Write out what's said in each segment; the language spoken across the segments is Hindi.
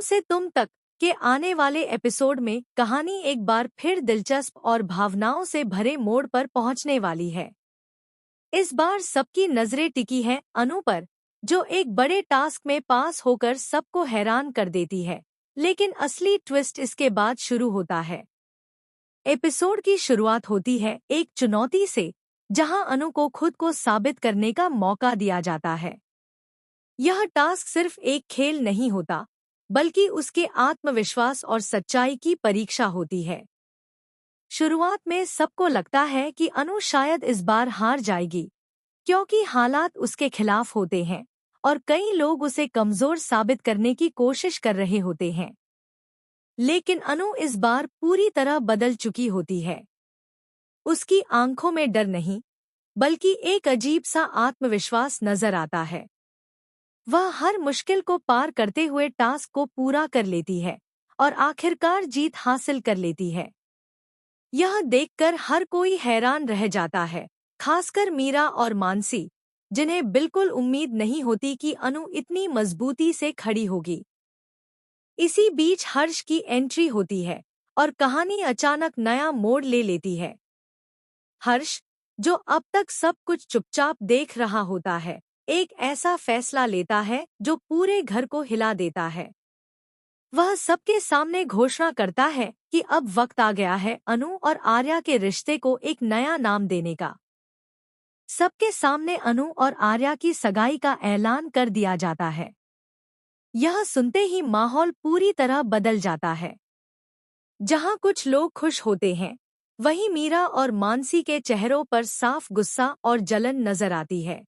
से तुम तक के आने वाले एपिसोड में कहानी एक बार फिर दिलचस्प और भावनाओं से भरे मोड़ पर पहुंचने वाली है। इस बार सबकी नजरें टिकी हैं अनु पर, जो एक बड़े टास्क में पास होकर सबको हैरान कर देती है। लेकिन असली ट्विस्ट इसके बाद शुरू होता है। एपिसोड की शुरुआत होती है एक चुनौती से, जहां अनु को खुद को साबित करने का मौका दिया जाता है। यह टास्क सिर्फ एक खेल नहीं होता, बल्कि उसके आत्मविश्वास और सच्चाई की परीक्षा होती है। शुरुआत में सबको लगता है कि अनु शायद इस बार हार जाएगी, क्योंकि हालात उसके खिलाफ होते हैं और कई लोग उसे कमजोर साबित करने की कोशिश कर रहे होते हैं। लेकिन अनु इस बार पूरी तरह बदल चुकी होती है। उसकी आंखों में डर नहीं, बल्कि एक अजीब सा आत्मविश्वास नजर आता है। वह हर मुश्किल को पार करते हुए टास्क को पूरा कर लेती है और आखिरकार जीत हासिल कर लेती है। यह देखकर हर कोई हैरान रह जाता है, खासकर मीरा और मानसी, जिन्हें बिल्कुल उम्मीद नहीं होती कि अनु इतनी मजबूती से खड़ी होगी। इसी बीच हर्ष की एंट्री होती है और कहानी अचानक नया मोड़ ले लेती है। हर्ष, जो अब तक सब कुछ चुपचाप देख रहा होता है, एक ऐसा फैसला लेता है जो पूरे घर को हिला देता है। वह सबके सामने घोषणा करता है कि अब वक्त आ गया है अनु और आर्या के रिश्ते को एक नया नाम देने का। सबके सामने अनु और आर्या की सगाई का ऐलान कर दिया जाता है। यह सुनते ही माहौल पूरी तरह बदल जाता है। जहां कुछ लोग खुश होते हैं, वहीं मीरा और मानसी के चेहरों पर साफ गुस्सा और जलन नजर आती है।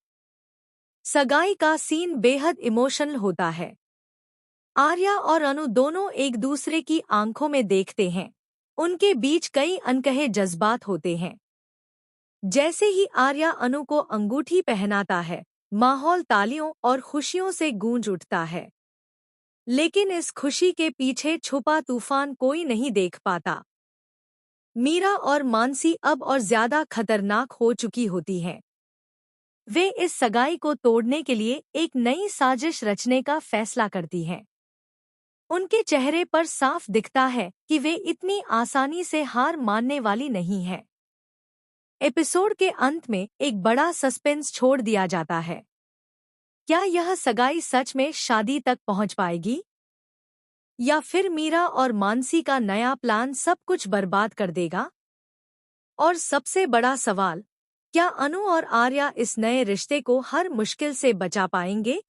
सगाई का सीन बेहद इमोशनल होता है। आर्या और अनु दोनों एक दूसरे की आंखों में देखते हैं। उनके बीच कई अनकहे जज्बात होते हैं। जैसे ही आर्या अनु को अंगूठी पहनाता है, माहौल तालियों और खुशियों से गूंज उठता है। लेकिन इस खुशी के पीछे छुपा तूफान कोई नहीं देख पाता। मीरा और मानसी अब और ज्यादा खतरनाक हो चुकी होती हैं। वे इस सगाई को तोड़ने के लिए एक नई साजिश रचने का फैसला करती हैं। उनके चेहरे पर साफ दिखता है कि वे इतनी आसानी से हार मानने वाली नहीं हैं। एपिसोड के अंत में एक बड़ा सस्पेंस छोड़ दिया जाता है। क्या यह सगाई सच में शादी तक पहुंच पाएगी, या फिर मीरा और मानसी का नया प्लान सब कुछ बर्बाद कर देगा? और सबसे बड़ा सवाल, क्या अनु और आर्या इस नए रिश्ते को हर मुश्किल से बचा पाएंगे?